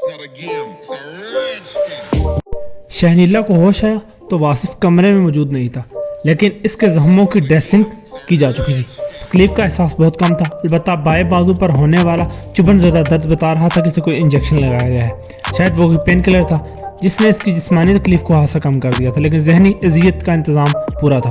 not a game, it's a rich thing. Shahneela को होश आया तो वासिफ कमरे में मौजूद नहीं था, लेकिन इसके जख्मों की ड्रेसिंग की जा चुकी थी। तकलीफ का एहसास बहुत कम था, अलबत्ता बाएं बाजू पर होने वाला चुभन ज़्यादा दर्द बता रहा था कि इसे कोई इंजेक्शन लगाया गया है। शायद वो पेन किलर था जिसने इसकी जिस्मानी तकलीफ को हासा कम कर दिया था, लेकिन जहनी अजियत का इंतज़ाम पूरा था।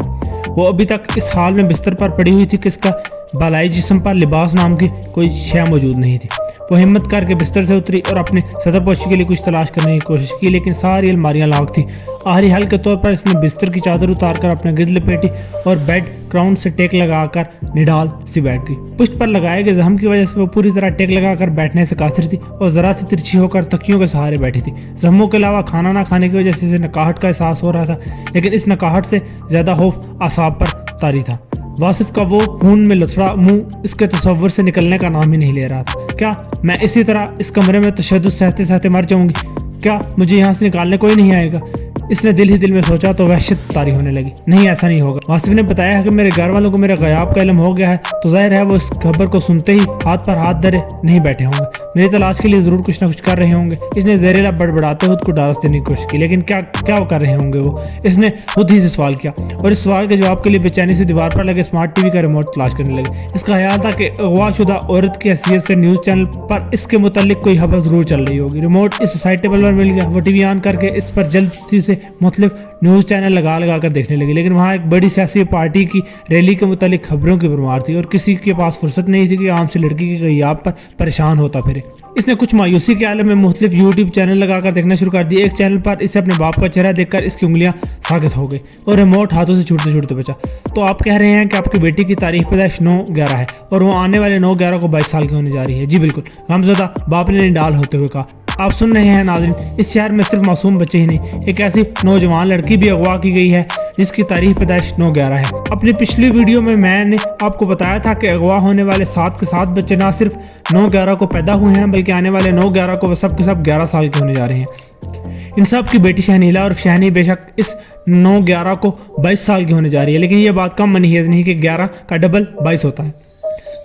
वो अभी तक इस हाल में बिस्तर पर पड़ी हुई थी कि इसका बालाई जिस्म पर लिबास नाम की कोई शय मौजूद नहीं थी। वो हिम्मत करके बिस्तर से उतरी और अपने सतरपोशी के लिए कुछ तलाश करने की कोशिश की, लेकिन सारी अलमारियां लॉक थी। आखिरी हल के तौर पर इसने बिस्तर की चादर उतारकर अपने गिर्द लपेटी और बेड क्राउंड से टेक लगाकर निडाल सी बैठ गई। पुष्ट पर लगाए गए जख्म की वजह से वो पूरी तरह टेक लगाकर बैठने से कासिर थी और जरा सी तिरछी होकर तकियों के सहारे बैठी थी। जख्मों के अलावा खाना ना खाने की वजह से इसे नकाहट का एहसास हो रहा था, लेकिन इस नकाहट से ज्यादा खौफ आसाब पर तारी था। वासिफ का वो खून में लथड़ा मुंह इसके तसव्वुर से निकलने का नाम ही नहीं ले रहा था। क्या मैं इसी तरह इस कमरे में तशद्दुद सहते सहते मर जाऊंगी? क्या मुझे यहाँ से निकालने कोई नहीं आएगा? इसने दिल ही दिल में सोचा तो वहशत तारी होने लगी। नहीं, ऐसा नहीं होगा। वासिफ ने बताया कि मेरे घर वालों को मेरे ग़याब का इल्म हो गया है, तो जाहिर है वो इस खबर को सुनते ही हाथ पर हाथ धरे नहीं बैठे होंगे। मेरी तलाश के लिए ज़रूर कुछ ना कुछ कर रहे होंगे। इसने जहरीला बड़बड़ाते खुद को डांस देने की कोशिश की, लेकिन क्या वो कर रहे होंगे? वो इसने खुद ही से सवाल किया और इस सवाल के जवाब के लिए बेचैनी से दीवार पर लगे स्मार्ट टीवी का रिमोट तलाश करने लगे। इसका ख्याल था कि अगवाशुदा औरत की हैसियत से न्यूज़ चैनल पर इसके मुतालिक कोई खबर जरूर चल रही होगी। रिमोट इस साइड टेबल पर मिल गया। वो टीवी ऑन करके इस पर जल्दी से मुख्तलिफ न्यूज़ चैनल लगा कर देखने लगी, लेकिन वहाँ एक बड़ी सियासी पार्टी की रैली के मुतालिक खबरों की भरमार थी और किसी के पास फुर्सत नहीं थी कि आम से लड़की के ग़याब पर परेशान होता फिरे। इसने कुछ मायूसी के आलम में मुख्तलिफ यूट्यूब चैनल लगाकर देखना शुरू कर दिया। एक चैनल पर इसे अपने बाप का चेहरा देखकर इसकी उंगलियां साकित हो गई और रिमोट हाथों से छूटते छूटते बचा। तो आप कह रहे हैं कि आपकी बेटी की तारीख पैदाइश 9/11 है और वो आने वाले 9/11 को 22 साल की होने जा रही है? जी बिल्कुल, गमज़दा बाप ने निडाल होते हुए कहा। आप सुन रहे हैं नाज़रीन, इस शहर में सिर्फ मासूम बच्चे ही नहीं, एक ऐसी नौजवान लड़की भी अगवा की गई है जिसकी तारीख पैदाइश 9/11 है। अपनी पिछली वीडियो में मैंने आपको बताया था कि अगवा होने वाले 7 के 7 बच्चे ना सिर्फ 9/11 को पैदा हुए हैं, बल्कि आने वाले 9/11 को वो सब के सब 11 साल के होने जा रहे हैं। इन सब की बेटी शहनीला और शहनी बेशक इस 9/11 को 22 साल की होने जा रही है, लेकिन यह बात कम मनीहेज नहीं कि 11 का डबल 22 होता है।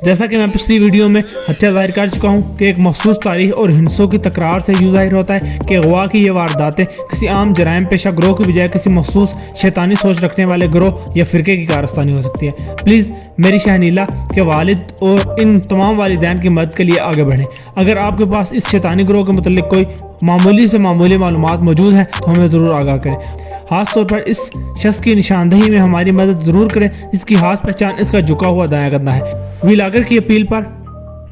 जैसा कि मैं पिछली वीडियो में हत्या जाहिर कर चुका हूँ कि एक मखसूस तारीख और हिंसों की तकरार से यूँ जाहिर होता है कि अगवा की ये वारदातें किसी आम जराइम पेशा ग्रोह की बजाय किसी मखसूस शैतानी सोच रखने वाले ग्रोह या फ़िरके की कारस्तानी हो सकती है। प्लीज़ मेरी शहनीला के वालिद और इन तमाम वालिदैन की मदद के लिए आगे बढ़ें। अगर आपके पास इस शैतानी ग्रोह के मुतालिक कोई मामूली से मामूली मालूमात मौजूद हैं तो हमें ज़रूर आगाह करें। खास तौर पर इस शख्स की निशानदही में हमारी मदद ज़रूर करें जिसकी खास पहचान इसका झुका हुआ दायां कंधा है। व्लॉगर की अपील पर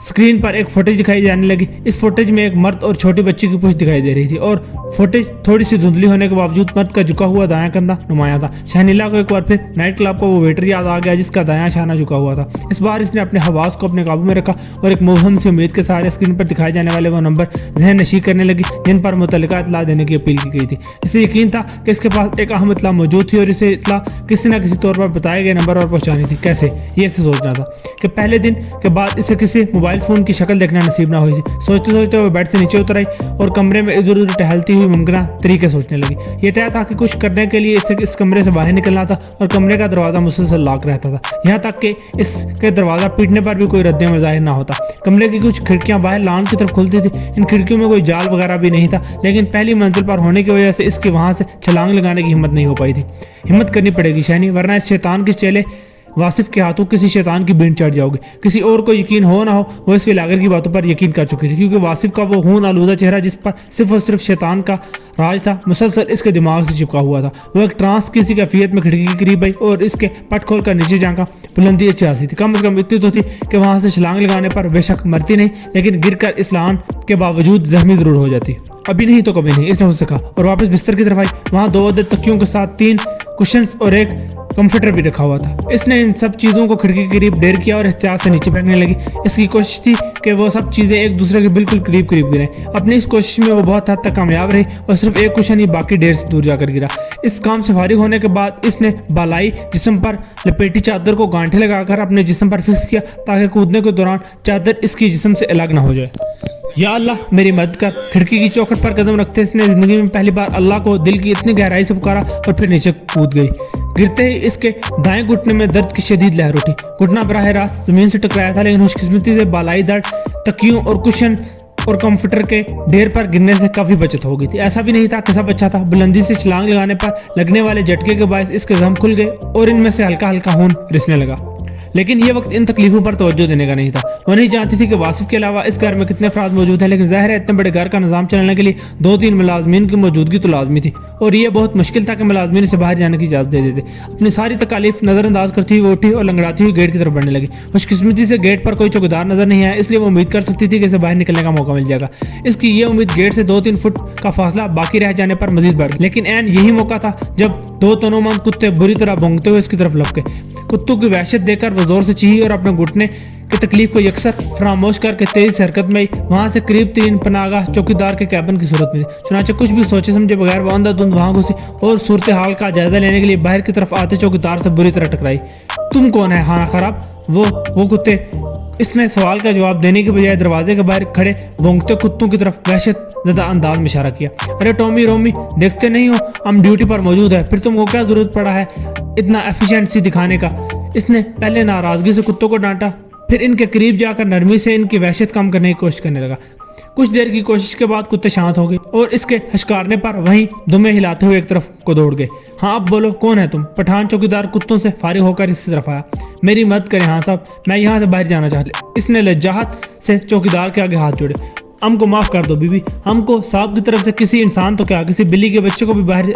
स्क्रीन पर एक फुटेज दिखाई जाने लगी। इस फुटेज में एक मर्द और छोटी बच्ची की पुष्ट दिखाई दे रही थी और फुटेज थोड़ी सी धुंधली होने के बावजूद मर्द का झुका हुआ दायां कंधा नुमाया था। शहनीला को एक बार फिर नाइट क्लब का वो वेटर याद आ गया जिसका दायां शाना झुका हुआ था। इस बार इसने अपने हवास को अपने काबू में रखा और एक मुबहम सी उम्मीद के सहारे स्क्रीन पर दिखाए जाने वाले वो नंबर जहन नशी करने लगी जिन पर मुतल्लिका इतला देने की अपील की गई थी। इसे यकीन था कि इसके पास एक अहम इतला मौजूद थी और इसे इतला किसी न किसी तौर पर बताए गए नंबर पर पहुंचानी थी। कैसे? ये इसे सोचना था कि पहले दिन के बाद इसे किसी मोबाइल फ़ोन की शक्ल देखना नसीब ना हुई थी। सोचते सोचते वो बेड से नीचे उतर आई और कमरे में इधर उधर टहलती हुई मुमकिन तरीके सोचने लगी। ये तय था कि कुछ करने के लिए इसे इस कमरे से बाहर निकलना था और कमरे का दरवाज़ा मुसलसल लॉक रहता था, यहाँ तक कि इसके दरवाज़ा पीटने पर भी कोई रद्द ज़ाहिर ना होता। कमरे की कुछ खिड़कियाँ बाहर लॉन की तरफ खुलती थी। इन खिड़कियों में कोई जाल वगैरह भी नहीं था, लेकिन पहली मंजिल पर होने की वजह से इसके वहाँ से छलांग लगाने की हिम्मत नहीं हो पाई थी। हिम्मत करनी पड़ेगी शहनी, वरना इस शैतान के चेले वासिफ के हाथों किसी शैतान की बीन चढ़ जाओगे। किसी और को यकीन हो ना हो, वो इस व्लॉगर की बातों पर यकीन कर चुकी थी, क्योंकि वासिफ का वो खून आलूदा चेहरा जिस पर सिर्फ और सिर्फ शैतान का राज था मुसलसल इसके दिमाग से चिपका हुआ था। वो एक ट्रांस किसी कैफियत में खिड़की के करीब आई और इसके पट खोल कर नीचे झांका। बुलंदी अच्छी खासी थी, कम से कम इतनी तो थी कि वहाँ से छलांग लगाने पर बेशक मरती नहीं, लेकिन गिर कर इस लान के बावजूद जख्मी जरूर हो जाती। अभी नहीं तो कभी नहीं, इसने उससे कहा और वापस बिस्तर की तरफ आई। वहाँ 2 अदद तकियों के साथ 3 कुशन्स और एक कंप्यूटर भी रखा हुआ था। इसने इन सब चीज़ों को खिड़की के करीब ढेर किया और एहतियात से नीचे फेंकने लगी। इसकी कोशिश थी कि वो सब चीज़ें एक दूसरे के बिल्कुल करीब करीब गिरें। अपनी इस कोशिश में वो बहुत हद तक कामयाब रही और सिर्फ एक कुशन ही बाकी ढेर से दूर जाकर गिरा। इस काम से फारिग होने के बाद इसने बालाई जिस्म पर लपेटी चादर को गांठे लगाकर अपने जिस्म पर फिक्स किया ताकि कूदने के दौरान चादर इसकी जिस्म से अलग ना हो जाए। या अल्लाह मेरी मदद कर। खिड़की की चौखट पर कदम रखते इसने जिंदगी में पहली बार अल्लाह को दिल की इतनी गहराई से पुकारा और फिर नीचे कूद गई। गिरते ही इसके दाएं घुटने में दर्द की शदीद लहर उठी। घुटना बराह रास्त जमीन से टकराया था, लेकिन खुशकिस्मती से बालाई दर्द तकियों और कुशन और कंप्यूटर के ढेर पर गिरने से काफी बचत हो गई थी। ऐसा भी नहीं था कि सब अच्छा था, बुलंदी से छलांग लगाने पर लगने वाले झटके के बायस इसके जख्म खुल गए और इनमें से हल्का हल्का खून रिसने लगा। लेकिन ये वक्त इन तकलीफों पर तवज्जो देने का नहीं था। वो नहीं जानती थी कि वासिफ के अलावा इस घर में कितने अफराद मौजूद हैं, लेकिन जाहिर है इतने बड़े घर का निज़ाम चलाने के लिए 2-3 मुलाजमीन की मौजूदगी तो लाजमी थी और ये बहुत मुश्किल था कि मुलाजमीन से बाहर जाने की इजाज़त दे देते। अपनी सारी तकालीफ नज़रअंदाज करती हुई वो उठी और लंगड़ाती हुई गेट की तरफ बढ़ने लगी। खुशकिस्मती से गेट पर कोई चौकीदार नजर नहीं आया, इसलिए वो उम्मीद कर सकती थी कि इसे बाहर निकलने का मौका मिल जाएगा। इसकी ये उम्मीद गेट से 2-3 फुट का फासला बाकी रह जाने पर मजीद बढ़ गई। लेकिन ऐन यही मौका था जब 2 तनोमंद कुत्ते बुरी तरह भौंकते हुए इसकी तरफ लपके। कुत्तों की वहशत देखकर वो जोर से चीखी और अपने घुटने की तकलीफ को यकसर फरामोश करके तेज से हरकत में वहां से करीब 3 पनागाह चौकीदार के कैबिन की सूरत में थी। चुनाचे कुछ भी सोचे समझे बगैर वो अंधाधुंध वहां घुसी और सूरत हाल का जायजा लेने के लिए बाहर की तरफ आते चौकीदार से बुरी तरह टकराई। तुम कौन है खाना खराब? वो कुत्ते। इसने सवाल का जवाब देने के बजाय दरवाजे के बाहर खड़े भौंकते कुत्तों की तरफ वहशत ज़्यादा अंदाज में इशारा किया। अरे टॉमी रोमी, देखते नहीं हो हम ड्यूटी पर मौजूद है, फिर तुमको क्या जरूरत पड़ा है इतना एफिशिएंसी दिखाने का? इसने पहले नाराजगी से कुत्तों को डांटा, फिर इनके करीब जाकर नरमी से इनकी वहशत कम करने की कोशिश करने लगा। कुछ देर की कोशिश के बाद कुत्ते शांत हो गए और इसके हशकारने पर वहीं दुमे हिलाते हुए एक तरफ को दौड़ गए। हाँ अब बोलो, कौन है तुम? पठान चौकीदार कुत्तों से फारिग होकर इसकी तरफ आया। मेरी मदद करें हाँ साहब, मैं यहाँ से बाहर जाना चाहता। इसने लज्जाहत से चौकीदार के आगे हाथ जोड़े। हमको माफ कर दो बीबी, हमको साहब की तरफ से किसी इंसान तो क्या किसी बिल्ली के बच्चे को भी बाहर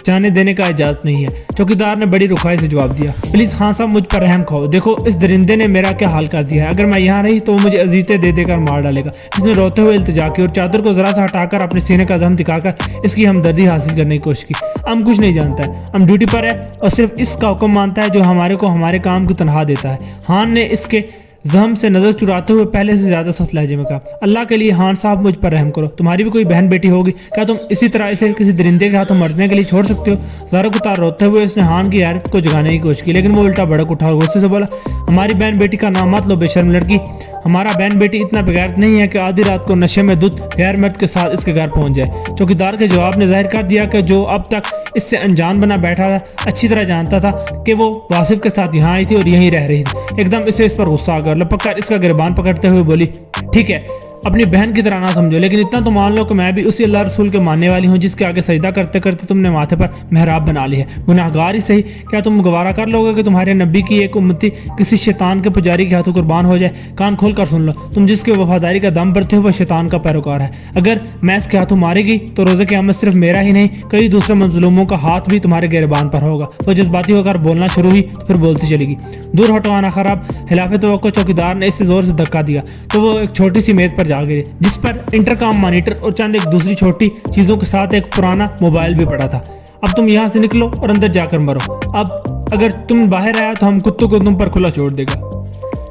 जाने देने का इजाजत नहीं है। चौकीदार ने बड़ी रुखाई से जवाब दिया। प्लीज खान साहब मुझ पर रहम खाओ, देखो इस दरिंदे ने मेरा क्या हाल कर दिया है, अगर मैं यहाँ रही तो वो मुझे अजीते दे देकर मार डालेगा। इसने रोते हुए इल्तिजा की और चादर को जरा सा हटाकर अपने सीने का जख्म दिखाकर इसकी हमदर्दी हासिल करने की कोशिश की। हम कुछ नहीं जानता है, हम ड्यूटी पर है और सिर्फ इसका हुक्म मानता है जो हमारे को हमारे काम की तनख्वाह देता है। हान ने इसके जहम से नजर चुराते हुए पहले से ज्यादा सख्त लहजे में कहा। अल्लाह के लिए हान साहब मुझ पर रहम करो, तुम्हारी भी कोई बहन बेटी होगी, क्या तुम इसी तरह इसे किसी दरिंदे के हाथों मरने के लिए छोड़ सकते हो? ज़रा उतार रोते हुए इसने हान की हैरत को जगाने की कोशिश की, लेकिन वो उल्टा भड़क उठा और गुस्से से बोला, हमारी बहन बेटी का नाम मत लो बेशर्म लड़की। हमारा बहन बेटी इतना बेगैरत नहीं है कि आधी रात को नशे में धुत गैर मर्द के साथ इसके घर पहुंच जाए। चौकीदार के जवाब ने जाहिर कर दिया कि जो अब तक इससे अनजान बना बैठा था अच्छी तरह जानता था कि वो वासिफ के साथ यहाँ आई थी और यहीं रह रही थी। एकदम इसे इस पर गुस्सा आ गया, लपक कर इसका गिरबान पकड़ते हुए बोली, ठीक है अपनी बहन की तरह ना समझो, लेकिन इतना तो मान लो कि मैं भी उसी अल्लाह रसूल के मानने वाली हूँ जिसके आगे सजदा करते करते तुमने माथे पर मेहराब बना ली है। गुनाहगार ही सही, क्या तुम गवारा कर लोगे कि तुम्हारे नबी की एक उम्मती किसी शैतान के पुजारी के हाथों कुर्बान हो जाए? कान खोल कर सुन लो, तुम जिसकी वफादारी का दम भरते हो वो शैतान का पैरोकार है। अगर मैं इसके हाथों मारेगी तो रोज़े क़यामत सिर्फ मेरा ही नहीं कई दूसरे मजलूमों का हाथ भी तुम्हारे गिरबान पर होगा। वो जज्बाती होकर बोलना शुरू हुई तो फिर बोलती चलेगी। दूर हटो आना खराब। हिलाफे तवक्को चौकीदार ने इससे जोर से धक्का दिया तो वो एक छोटी सी मेज पर जा गिरी जिस पर इंटरकॉम मॉनिटर और चंद एक दूसरी छोटी चीजों के साथ एक पुराना मोबाइल भी पड़ा था। अब तुम यहाँ से निकलो और अंदर जाकर मरो। अब अगर तुम बाहर आया तो हम कुत्तों को तुम पर खुला छोड़ देगा।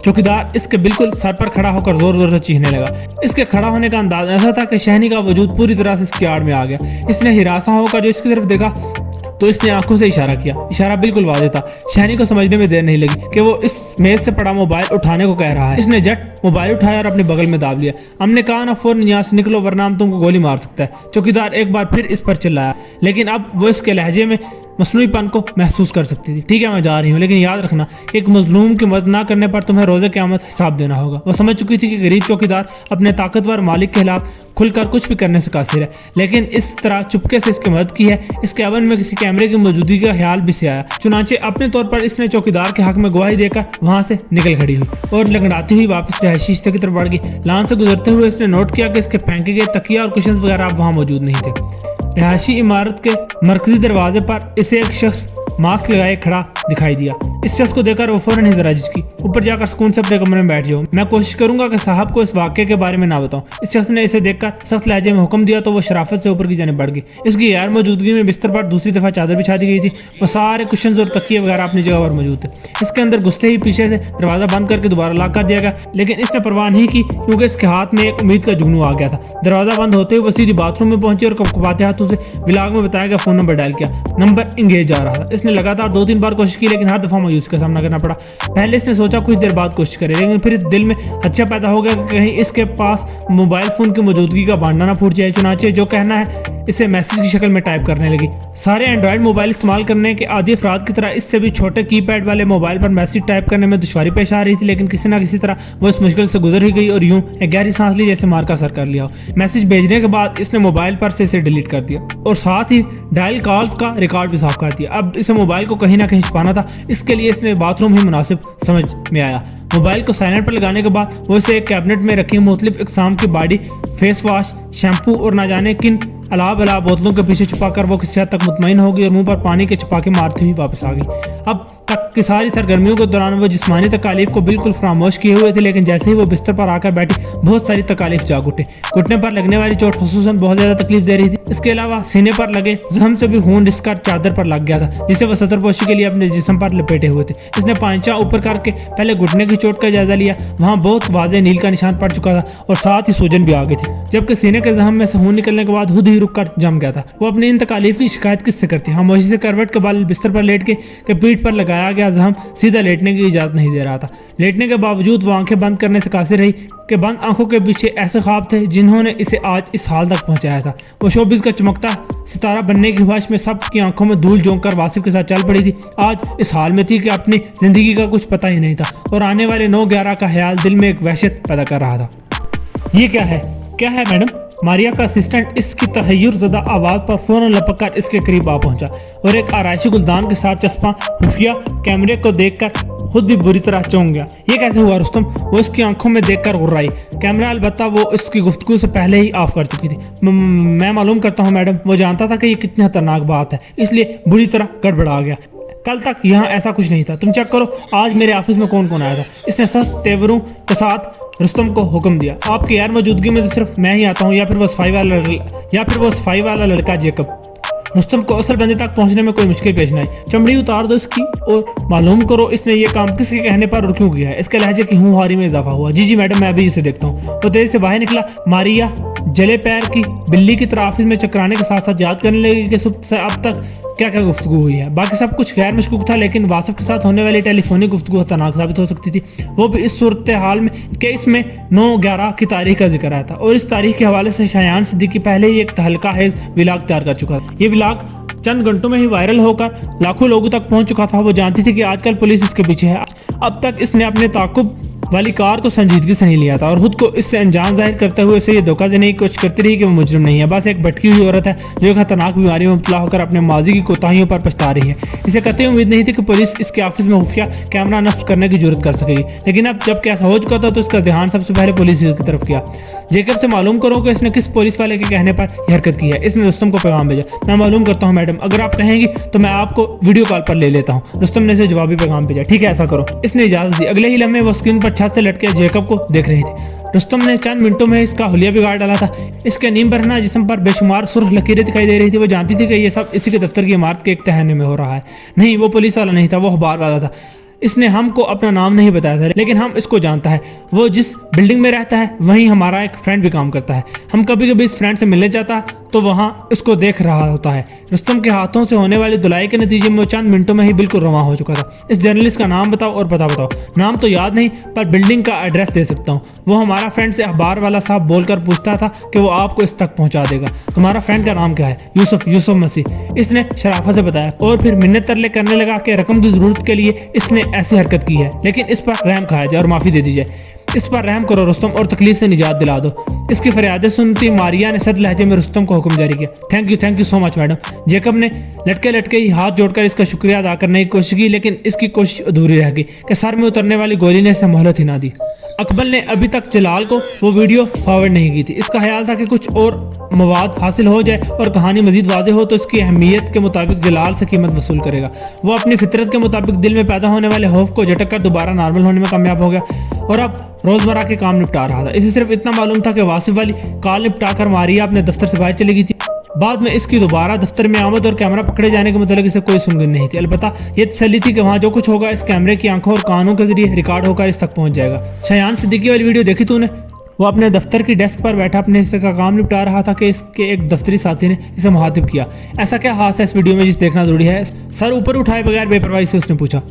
चौकीदार इसके बिल्कुल सर पर खड़ा होकर जोर जोर से चीखने लगा। इसके खड़ा होने का अंदाज ऐसा था कि शहनी का वजूद पूरी तरह से इसकी आड़ में आ गया। इसने हिरासा होकर जो इसकी तरफ देखा तो इसने आंखों से इशारा किया। इशारा बिल्कुल वाज़ेह था। शहनी को समझने में देर नहीं लगी कि वो इस मेज से पड़ा मोबाइल उठाने को कह रहा है। इसने झट मोबाइल उठाया और अपने बगल में दाब लिया। हमने कहा ना फौरन यहाँ से निकलो वरना हम तुमको गोली मार सकता है। चौकीदार एक बार फिर इस पर चिल्लाया, लेकिन अब वो इसके लहजे में मसनूईपन को महसूस कर सकती थी। ठीक है मैं जा रही हूँ, लेकिन याद रखना एक मजलूम की मदद ना करने पर तुम्हें रोज़े क़यामत हिसाब देना होगा। वो समझ चुकी थी कि गरीब चौकीदार अपने ताकतवर मालिक के खिलाफ खुलकर कुछ भी करने से कासिर है, लेकिन इस तरह चुपके से इसकी मदद की है। इसके अवन में किसी कैमरे की मौजूदगी का ख्याल भी से आया। चुनाचे अपने तौर पर इसने चौकीदार के हक में गवाही देकर वहां से निकल खड़ी हुई और लंगड़ाती हुई वापस रिहायशी हिस्से की तरफ बढ़ गई। लान से गुजरते हुए इसने नोट किया कि इसके फेंके गए तकिया और कुशन्स वगैरह अब वहां मौजूद नहीं थे। रिहायशी इमारत के मरकजी दरवाजे पर इसे एक शख्स मास्क लगाए खड़ा दिखाई दिया। इस शख्स को देखकर वो फौरन हिजरा की, ऊपर जाकर सुकून से अपने कमरे में बैठ जाओ, मैं कोशिश करूंगा कि साहब को इस वाक्य के बारे में ना बताऊं। इस शख्स ने इसे देखकर सख्त लहजे में हुक्म दिया तो वो शराफत से ऊपर की जाने बढ़ गई। इसकी गैर मौजूदगी में बिस्तर पर दूसरी दफा चादर बिछा दी गई थी। वो सारे कुशन और तकिए वगैरह अपनी जगह पर मौजूद थे। इसके अंदर घुसते ही पीछे से दरवाजा बंद करके दोबारा लॉक कर दिया गया, लेकिन इसने परवाह नहीं की क्योंकि इसके हाथ में एक उम्मीद का जुगनू आ गया था। दरवाजा बंद होते हुए वो सीधी बाथरूम में पहुंची और कपकपाते हाथों से विलाग में बताया गया फोन नंबर डायल किया। नंबर इंगेज आ रहा था। इसने लगातार 2-3 बार कोशिश की लेकिन हर दफा मायूस का सामना करना पड़ा। पहले इसने सोचा कुछ देर बाद कोशिश करे, लेकिन फिर दिल में खदशा पैदा हो गया कि कहीं इसके पास मोबाइल फ़ोन की मौजूदगी का भांडा ना फूट जाए। चुनाचे जो कहना है इसे मैसेज की शक्ल में टाइप करने लगी। सारे एंड्रॉयड मोबाइल इस्तेमाल करने के आदी अफराद की तरह इससे भी छोटे कीपैड वाले मोबाइल पर मैसेज टाइप करने में दुश्वारी पेश आ रही थी, लेकिन किसी ना किसी तरह वो इस मुश्किल से गुजर ही गई और यूं एक गहरी सांस ली जैसे मार का असर कर लिया हो। मैसेज भेजने के बाद इसने मोबाइल पर से इसे डिलीट कर दिया और साथ ही डायल कॉल्स का रिकॉर्ड भी साफ कर दिया। अब इसे मोबाइल को कहीं ना कहीं छुपाना था, इसके लिए इसने बाथरूम ही मुनासिब समझ में आया। मोबाइल को साइलेंट पर लगाने के बाद वो इसे एक कैबिनेट में रखी मुख्तलिफ इकसाम की बॉडी फेस वाश, शैम्पू और ना जाने किन अलाब बोतलों के पीछे छुपाकर वो किसी हद तक मुतमईन हो गई और मुंह पर पानी के छपाके मारती हुई वापस आ गई। अब तक की सारी सरगर्मियों के दौरान वो जिस्मानी तकालीफ को बिल्कुल फरामोश किए हुए थे, लेकिन जैसे ही वो बिस्तर पर आकर बैठी बहुत सारी तकालीफ जाग उठे। घुटने पर लगने वाली चोट खुसूसन बहुत ज्यादा तकलीफ दे रही थी। इसके अलावा सीने पर लगे जख्म से भी खून रिसकर चादर पर लग गया था, जिसे वह सतरपोशी के लिए अपने जिस्म पर लपेटे हुए थे। इसने पांचा ऊपर करके पहले घुटने की चोट का जायजा लिया, वहाँ बहुत वाज़ेह नील का निशान पड़ चुका था और साथ ही सूजन भी आ गई थी, जबकि सीने के जख्म में से खून निकलने के बाद खुद ही रुक कर जम गया था। वो अपनी इन तकालीफ की शिकायत किससे करती? खामोशी से करवट के बाल बिस्तर पर लेट के पीठ पर लगाया गया जख्म सीधा लेटने की इजाज़त नहीं दे रहा था। लेटने के बावजूद वो आंखें बंद करने से कासिर रही कि बंद आंखों के पीछे ऐसे ख्वाब थे जिन्होंने इसे आज इस हाल तक पहुंचाया था। वो शोबिस का चमकता सितारा बनने की ख्वाहिश में सब की आंखों में धूल झोंक कर वासिफ के साथ चल पड़ी थी। आज इस हाल में थी कि अपनी जिंदगी का कुछ पता ही नहीं था और आने वाले 9/11 का ख्याल दिल में एक वहशत पैदा कर रहा था। ये क्या है मैडम? मारिया का असिस्टेंट इसकी तहय्युर ज़दा आवाज़ पर फौरन लपक कर इसके करीब आ पहुंचा और एक आराइशी गुलदान के साथ चस्पा खुफिया कैमरे को देखकर खुद भी बुरी तरह चौंक गया। ये कैसे हुआ रुस्तम? वो इसकी आंखों में देखकर गुर्राई। कैमरा अलबत्ता वो इसकी गुफ्तगू से पहले ही ऑफ कर चुकी थी। मैं मालूम करता हूँ मैडम, वो जानता था कि ये कितनी खतरनाक बात है, इसलिए बुरी तरह गड़बड़ा गया। कल तक यहाँ ऐसा कुछ नहीं था। तुम चेक करो आज मेरे ऑफिस में कौन कौन आया था। इसने सख्त तेवरों के साथ रुस्तम को हुक्म दिया। आपकी यार मौजूदगी में तो सिर्फ मैं ही आता हूँ या फिर वो सफाई वाला लड़का जेकब। रुस्तम को असल बंदे तक पहुंचने में कोई मुश्किल पेश नहीं आई। चमड़ी उतार दो इसकी और मालूम करो इसने ये काम किसके कहने पर और क्यों किया है। इसके लहजे की हूँहारी में इजाफा हुआ। जी मैडम, मैं भी इसे देखता हूँ। तो तेजी से बाहर निकला। मारिया जले पैर की बिल्ली की तरह ऑफिस में चकराने के साथ साथ याद करने लगी कि सुबह से अब तक क्या क्या गुफ्तगू हुई है। बाकी सब कुछ गैर मशकूक था, लेकिन वासिफ के साथ होने वाली टेलीफोनिक गुफ्तगू खतरनाक साबित हो सकती थी, वो भी इस सूरत हाल में कि इसमें 9/11 की तारीख का जिक्र आया था और इस तारीख के हवाले से शायान सिद्दीकी पहले ही एक तहलका हेज व्लॉग तैयार कर चुका था। ये व्लॉग चंद घंटों में ही वायरल होकर लाखों लोगों तक पहुंच चुका था। वो जानती थी कि आजकल पुलिस इसके पीछे है। अब तक इसने अपने ताकुब वाली कार को संजीदगी से नहीं लिया था और खुद को इससे अनजान जाहिर करते हुए इसे ये धोखा देने की कोशिश करती रही कि वो मुजरिम नहीं है, बस एक भटकी हुई औरत है जो एक खतरनाक बीमारी में मुब्तला होकर अपने माजी की कोताहियों पर पछता रही है। इसे कतई उम्मीद नहीं थी कि पुलिस इसके ऑफिस में खुफिया कैमरा नस्ब करने की जरूरत कर सकेगी, लेकिन अब जब कैसा हो चुका था तो इसका ध्यान सबसे पहले पुलिस की तरफ किया। जेकब से मालूम करो कि इसने किस पुलिस वाले के कहने पर यह हरकत की है। इसने रुस्तम को पैगाम भेजा। मैं मालूम करता हूँ मैडम, अगर आप कहेंगी तो मैं आपको वीडियो कॉल पर ले लेता हूँ। रुस्तम ने इसे जवाबी पैगाम भेजा। ठीक है, ऐसा करो। इसने इजाजत दी। अगले ही लम्हे वो स्क्रीन पर छत से लटके जेकब को देख रही थी। रुस्तम ने चंद मिनटों में इसका हुलिया बिगाड़ डाला था। इसके नीम बरहना जिस्म पर बेशुमार सुर्ख लकीरें दिखाई दे रही थी। वो जानती थी कि ये सब इसी के दफ्तर की इमारत के एक तहने में हो रहा है। नहीं, वो पुलिस वाला नहीं था, वो अखबार वाला था। इसने हमको अपना नाम नहीं बताया था, लेकिन हम इसको जानता है। वो जिस बिल्डिंग में रहता है वहीं हमारा एक फ्रेंड भी काम करता है। हम कभी कभी इस फ्रेंड से मिलने जाता तो वहाँ इसको देख रहा होता है। रुस्तम के हाथों से होने वाली धुलाई के नतीजे में वो चंद मिनटों में ही बिल्कुल रवां हो चुका था। इस जर्नलिस्ट का नाम बताओ और पता बताओ। नाम तो याद नहीं, पर बिल्डिंग का एड्रेस दे सकता हूँ। वो हमारा फ्रेंड से अखबार वाला साहब बोलकर पूछता था कि वो आपको इस तक पहुँचा देगा। तुम्हारा फ्रेंड का नाम क्या है? यूसुफ मसीह। इसने शराफत से बताया और फिर मिन्नत तरले करने लगा कि रकम की जरूरत के लिए इसने ऐसी हरकत की है, लेकिन इस पर रहम खाया जाए और माफ़ी दे दी जाए। इस पर रहम करो रुस्तम और तकलीफ से निजात दिला दो। इसकी फरियादें सुनती मारिया ने सख्त लहजे में रुस्तम को हुक्म जारी किया। Thank you so much madam. Jacob ने लटके ही हाथ जोड़कर इसका शुक्रिया अदा करने की कोशिश की, लेकिन इसकी कोशिश अधूरी रह गई कि सर में उतरने वाली गोली ने इसे मोहलत ही ना दी। अकबल ने अभी तक जलाल को वो वीडियो फॉरवर्ड नहीं की थी। इसका ख्याल था कि कुछ और मवाद हासिल हो जाए और कहानी मजीद वाज़ेह हो तो इसकी अहमियत के मुताबिक जलाल से कीमत वसूल करेगा। वो अपनी फितरत के मुताबिक दिल में पैदा होने वाले खौफ को झटक कर दोबारा नॉर्मल होने में कामयाब हो गया और अब रोजमर्रा के काम निपटा रहा था। इसे सिर्फ इतना मालूम था कि वासिफ वाली कॉल निपटा कर मारिया अपने दफ्तर से बाहर चली गई थी। बाद में इसकी दोबारा दफ्तर में आमद और कैमरा पकड़े जाने के मतलब इसे कोई सुनगन नहीं थी। अलबत्ता ये तसल्ली थी कि वहाँ जो कुछ होगा इस कैमरे की आंखों और कानों के जरिए रिकॉर्ड होकर इस तक पहुँच जाएगा। शायान सिद्दीकी वाली वीडियो देखी तूने? वो अपने दफ्तर की डेस्क पर बैठा अपने हिस्से का काम निपटा रहा था कि इसके एक दफ्तरी साथी ने इसे मुखातिब किया। ऐसा क्या खास है इस वीडियो में जिस देखना जरूरी है? सर ऊपर उठाए बगैर बेपरवाही से उसने पूछा।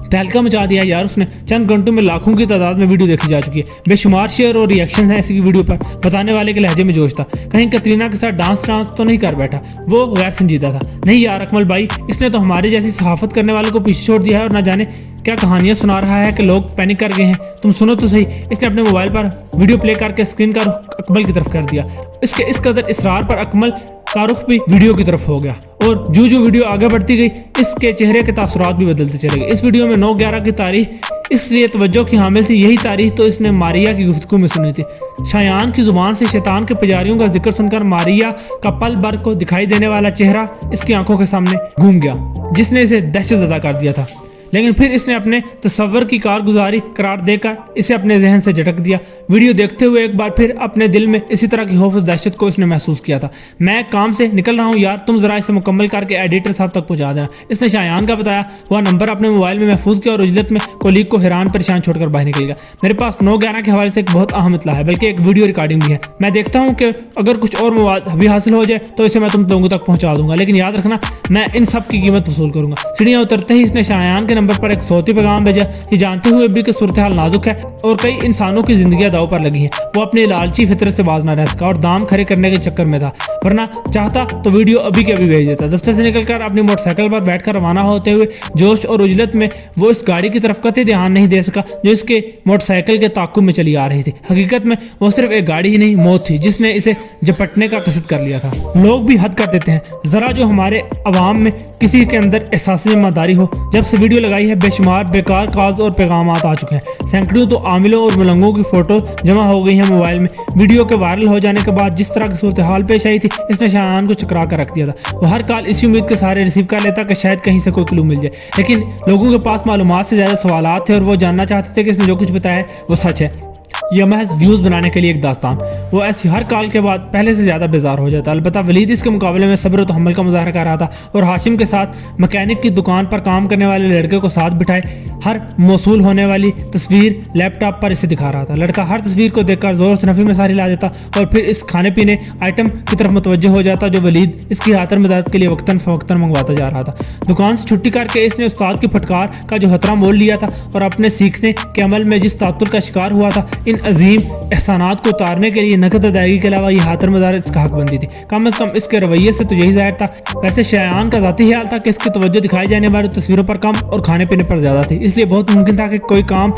तहलका मचा दिया यार उसने। चंद घंटों में लाखों की तादाद में वीडियो देखी जा चुकी है। बेशुमार शेयर और रिएक्शन है ऐसी वीडियो पर। बताने वाले के लहजे में जोश था। कहीं कतरीना के साथ डांस तो नहीं कर बैठा, वो गैर संजीदा था। नहीं यार अकमल भाई, इसने तो हमारे जैसी सहाफत करने वालों को पीछे छोड़ दिया है और ना जाने क्या कहानियां सुना रहा है कि लोग पैनिक कर गए हैं। तुम सुनो तो सही। इसने अपने मोबाइल पर वीडियो प्ले करके स्क्रीन का रुख अकमल की तरफ कर दिया। इसके इस कदर इसरार पर अकमल का रुख भी वीडियो की तरफ हो गया और जो वीडियो आगे बढ़ती गई इसके चेहरे के तासुरात भी बदलते चले गए। इस वीडियो में 9/11 की तारीख इसलिए तवज्जो की हामिल थी। यही तारीख तो इसने मारिया की गुफ्तगू में सुनी थी। शायान की जुबान से शैतान के पुजारियों का जिक्र सुनकर मारिया का पल भर को दिखाई देने वाला चेहरा इसकी आंखों के सामने घूम गया, जिसने इसे दहशतज़दा कर दिया था। लेकिन फिर इसने अपने तस्वर की कारगुजारी करार देकर इसे अपने जहन से झटक दिया। वीडियो देखते हुए एक बार फिर अपने दिल में इसी तरह की खौफ और दहशत को इसने महसूस किया था। मैं काम से निकल रहा हूँ यार, तुम जरा इसे मुकम्मल करके एडिटर साहब तक पहुंचा देना। इसने शायान का बताया हुआ नंबर अपने मोबाइल में महफूज किया और उजलत में कोलीग को हैरान परेशान छोड़कर बाहर निकल गया। मेरे पास 9/11 के हवाले से एक बहुत अहम इत्तला है, बल्कि एक वीडियो रिकॉर्डिंग भी है। मैं देखता हूँ कि अगर कुछ और मवाद अभी हासिल हो जाए तो इसे मैं तुम लोगों तक पहुंचा दूंगा, लेकिन याद रखना मैं इन सब की कीमत वसूल करूंगा। सीढ़ियाँ उतरते ही इसने शायान के नंबर पर एक सौती पैगाम भेजा, ये जानते हुए भी कि सूरत हाल नाजुक है और कई इंसानों की जिंदगी दाव पर लगी है। वो अपने लालची फितरत से बाज ना रह सका और दाम खड़े करने के चक्कर में था, वरना चाहता तो वीडियो अभी के अभी भेज देता। दफ्तर से निकलकर अपनी मोटरसाइकिल पर बैठकर रवाना होते हुए जोश और उजलत में वो इस गाड़ी की तरफ कतई ध्यान नहीं दे सका जो इसके मोटरसाइकिल के ताकुब में चली आ रही थी। हकीकत में वो सिर्फ एक गाड़ी ही नहीं, मौत थी जिसने इसे झपटने का कसद कर लिया था। लोग भी हद कर देते हैं, जरा जो हमारे अवाम में किसी के अंदर एहसास जिम्मेदारी हो। जब से वीडियो लगाई है बेशुमार बेकार काज और पैगाम आ चुके हैं। सैकड़ों तो आमिलों और मलंगों की फोटो जमा हो गई है मोबाइल में। वीडियो के वायरल हो जाने के बाद जिस तरह की सूरत हाल पेश आई थी, इसने शायान को चकरा कर रख दिया था। वो हर कॉल इसी उम्मीद के सहारे रिसीव कर लेता कि शायद कहीं से कोई क्लू मिल जाए, लेकिन लोगों के पास मालूमात से ज्यादा सवालात थे और वो जानना चाहते थे कि इसने जो कुछ बताया है वो सच है यह महज व्यूज बनाने के लिए एक दास्तान। वो ऐसी हर कॉल के बाद पहले से ज्यादा बेजार हो जाता। अलबत्ता वलीद इसके मुकाबले में सब्र और तहम्मुल का मुजाहरा कर रहा था और हाशिम के साथ मैकेनिक की दुकान पर काम करने वाले लड़के को साथ बिठाए हर मौसूल होने वाली तस्वीर लैपटॉप पर इसे दिखा रहा था। लड़का हर तस्वीर को देखकर जोर से नफी में सारी ला देता और फिर इस खाने पीने आइटम की तरफ मुतवज्जो हो जाता जो वलीद इसकी हाथर मदद के लिए वक्तन फवक्तन मंगवाता जा रहा था। दुकान से छुट्टी करके इसने उस्ताद की फटकार का जो खतरा मोल लिया था और अपने सीखने के अमल में जिस तातुर का शिकार हुआ था, इन अजीम एहसानात को उतारने के लिए नकद अदायगी के अलावा ये हाथर मदार इसका हक बनती थी। कम अज कम इसके रवैये से तो यही जाहिर था। वैसे शायान का जाती ख्याल था कि इसकी तवज्जो दिखाई जाने वाली तस्वीरों पर कम और खाने पीने पर ज्यादा थी, इसलिए बहुत मुमकिन था कि कोई काम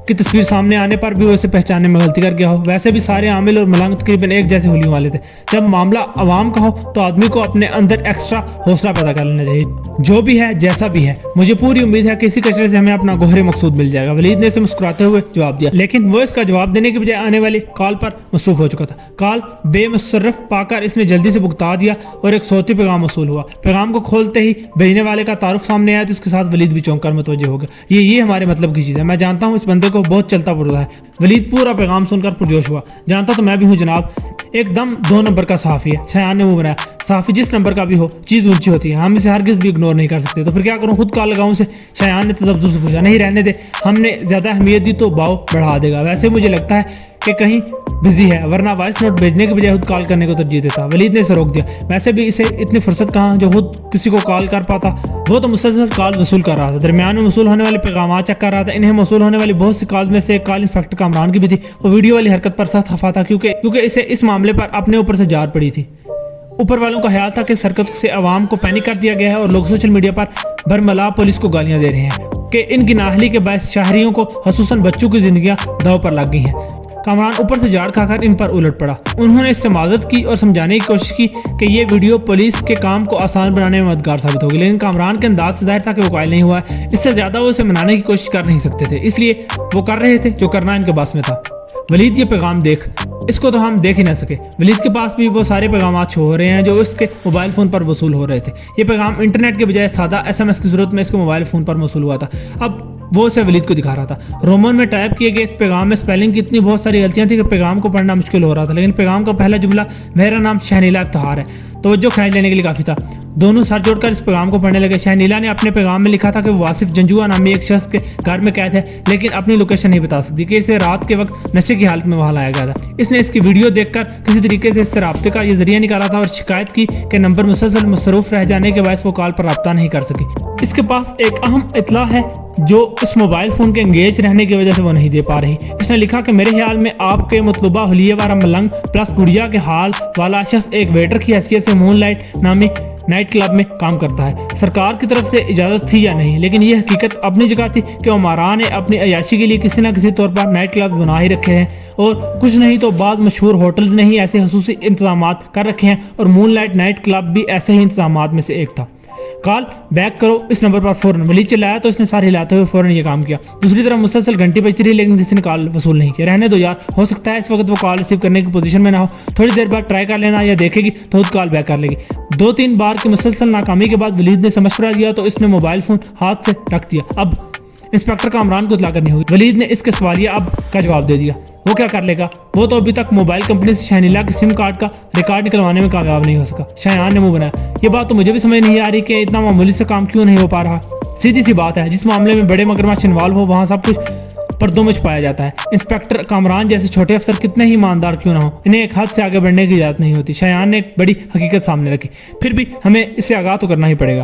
की तस्वीर सामने आने पर भी वो इसे पहचानने में गलती कर गया हो। वैसे भी सारे आमिल और मलंग तकरीबन एक जैसे होलियों वाले थे। जब मामला अवाम का हो तो आदमी को अपने अंदर एक्स्ट्रा हौसला पैदा कर लेना चाहिए। जो भी है जैसा भी है, मुझे पूरी उम्मीद है कि इसी कचरे से हमें अपना गोहरे मकसूद मिल जाएगा। वलीद ने इसे मुस्कुराते हुए जवाब दिया, लेकिन वो इसका जवाब देने के बजाय आने वाली कॉल पर मसरूफ हो चुका था। कॉल बेमुशर्रफ पाकर इसने जल्दी से भुगता दिया और एक सौती पैगाम वसूल हुआ। पैगाम को खोलते ही भेजने वाले का तारुफ सामने आया तो इसके साथ वलीद भी चौंक कर मुतवज्जो हो गया। ये हमारे मतलब की चीज़ है। मैं जानता हूँ इस बंदे को बहुत चलता बुरा है। वलीद पूरा पैगाम सुनकर पुरजोश हुआ। जानता तो मैं भी हूँ जनाब, एकदम 2 नंबर का सहाफ़ी है। शायान ने मुंह बनाया। सहाफ़ी जिस नंबर का भी हो, चीज़ ऊंची होती है, हम इसे हरगिज़ भी इग्नोर नहीं कर सकते। तो फिर क्या करूँ, खुद कॉल लगाऊं से? शायान ने तजब्जुब से पूछा। नहीं रहने दे, हमने ज़्यादा अहमियत दी तो भाव बढ़ा देगा। वैसे मुझे लगता है कि कहीं बिजी है, वरना वॉइस नोट भेजने के बजाय खुद कॉल करने को तरजीह देता। वलीद ने इसे रोक दिया। वैसे भी इसे इतनी फुर्सत कहाँ जो खुद किसी को कॉल कर पाता। वो तो मुसलसल कॉल वसूल कर रहा था, दरमियान में वसूल होने वाले पैगाम चेक कर रहा था। इन्हें वसूल होने वाली बहुत सी कॉल में से एक कॉल इंस्पेक्टर कामरान की भी थी। वो वीडियो वाली हरकत पर सख्त खफा था क्योंकि इसे इस मामले पर अपने ऊपर से जार पड़ी थी। ऊपर वालों का ख्याल था कि इस हरकत से अवाम को पैनिक कर दिया गया है और लोग सोशल मीडिया पर भरमला पुलिस को गालियां दे रहे हैं कि इनकी नाहली के बायस शहरियों को, खसूसन बच्चों की जिंदगियां दांव पर लग गई हैं। कामरान ऊपर से झाड़ खाकर इन पर उलट पड़ा। उन्होंने इससे मदद की और समझाने की कोशिश की कि ये वीडियो पुलिस के काम को आसान बनाने में मददगार साबित होगी, लेकिन कामरान के अंदाज से जाहिर था कि वो कायल नहीं हुआ है। इससे ज्यादा वो इसे मनाने की कोशिश कर नहीं सकते थे, इसलिए वो कर रहे थे जो करना इनके बस में था। वलीद, ये पैगाम देख, इसको तो हम देख ही ना सके। वलीद के पास भी वो सारे पैगाम शो हो रहे हैं जो इसके मोबाइल फ़ोन पर वसूल हो रहे थे। ये पैगाम इंटरनेट के बजाय सादा SMS की ज़रूरत में इसके मोबाइल फ़ोन पर वसूल हुआ था। अब वो उसे वलीद को दिखा रहा था। रोमन में टाइप किए गए इस पैगाम में स्पेलिंग की इतनी बहुत सारी गलतियां थी कि पैगाम को पढ़ना मुश्किल हो रहा था, लेकिन पैगाम का पहला जुमला मेरा नाम शहनीला इफ्तिखार है तवज्जो खींच लेने के लिए काफ़ी था। दोनों सर जोड़कर इस पैगाम को पढ़ने लगे। शहनीला ने अपने पैगाम में लिखा था कि वो वासिफ जंजुआ नामी एक शख्स के घर में कैद है, लेकिन अपनी लोकेशन नहीं बता सकती कि इसे रात के वक्त नशे की हालत में वहाँ लाया गया था। इसने इसकी वीडियो देखकर किसी तरीके से इससे राब्ते का ये जरिया निकाला था और शिकायत की कि नंबर मुसलसल मसरूफ रह जाने के बायस वो कॉल पर रब्ता नहीं कर सकी। इसके पास एक अहम इतला है जो इस मोबाइल फ़ोन के एंगेज रहने की वजह से वो नहीं दे पा रही। इसने लिखा कि मेरे ख्याल में आपके मतलूबा हुलिया वाला मलंग प्लस गुड़िया के हाल वाला शख्स एक वेटर की हैसियत से मूनलाइट नामी नाइट क्लब में काम करता है। सरकार की तरफ से इजाज़त थी या नहीं, लेकिन ये हकीकत अपनी जगह थी कि उमरा ने अपनी अयाशी के लिए किसी न किसी तौर पर नाइट क्लब बना ही रखे हैं और कुछ नहीं तो बाद मशहूर होटल्स ने ही ऐसे खसूसी इंतजाम कर रखे हैं और मूनलाइट नाइट क्लब भी ऐसे ही इंतजाम में से एक था। कॉल बैक करो इस नंबर पर फ़ौरन। वलीद चिल्लाया तो इसने सार हिलाते हुए फ़ौरन ये काम किया। दूसरी तरफ मुसलसल घंटी बजती रही लेकिन किसी ने कॉल वसूल नहीं किया। रहने दो यार, हो सकता है इस वक्त वो कॉल रिसीव करने की पोजीशन में ना हो, थोड़ी देर बाद ट्राई कर लेना, या देखेगी तो खुद कॉल बैक कर लेगी। 2-3 बार की मुसलसल नाकामी के बाद वलीद ने मशवरा दिया तो इसने मोबाइल फ़ोन हाथ से रख दिया। अब इंस्पेक्टर कामरान को इत्तला करनी होगी। वलीद ने इसके सवालिया अब का जवाब दे दिया। वो क्या कर लेगा, वो तो अभी तक मोबाइल कंपनी से शहनीला के सिम कार्ड का रिकॉर्ड निकलवाने में कामयाब नहीं हो सका। शायान ने मुंह बनाया। ये बात तो मुझे भी समझ नहीं आ रही कि इतना मामूली से काम क्यों नहीं हो पा रहा। सीधी सी बात है, जिस मामले में बड़े मगरमच्छ इन्वॉल्व हो वहाँ सब कुछ पर्दों में छुपाया जाता है। इंस्पेक्टर कामरान जैसे छोटे अफसर कितने ही ईमानदार क्यों ना हो, इन्हें एक हद से आगे बढ़ने की इजाज़त नहीं होती। शायान ने एक बड़ी हकीकत सामने रखी। फिर भी हमें इससे आगाह तो करना ही पड़ेगा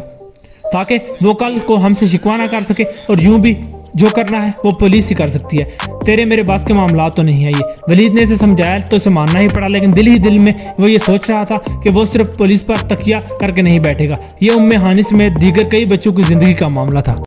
ताकि वो कल को हमसे शिकवा ना कर सके, और यूं भी जो करना है वो पुलिस ही कर सकती है। तेरे मेरे बास के मामला तो नहीं है ये। वलीद ने इसे समझाया तो इसे मानना ही पड़ा, लेकिन दिल ही दिल में वो ये सोच रहा था कि वो सिर्फ पुलिस पर तकिया करके नहीं बैठेगा। ये उम्मे हानी समेत दीगर कई बच्चों की जिंदगी का मामला था।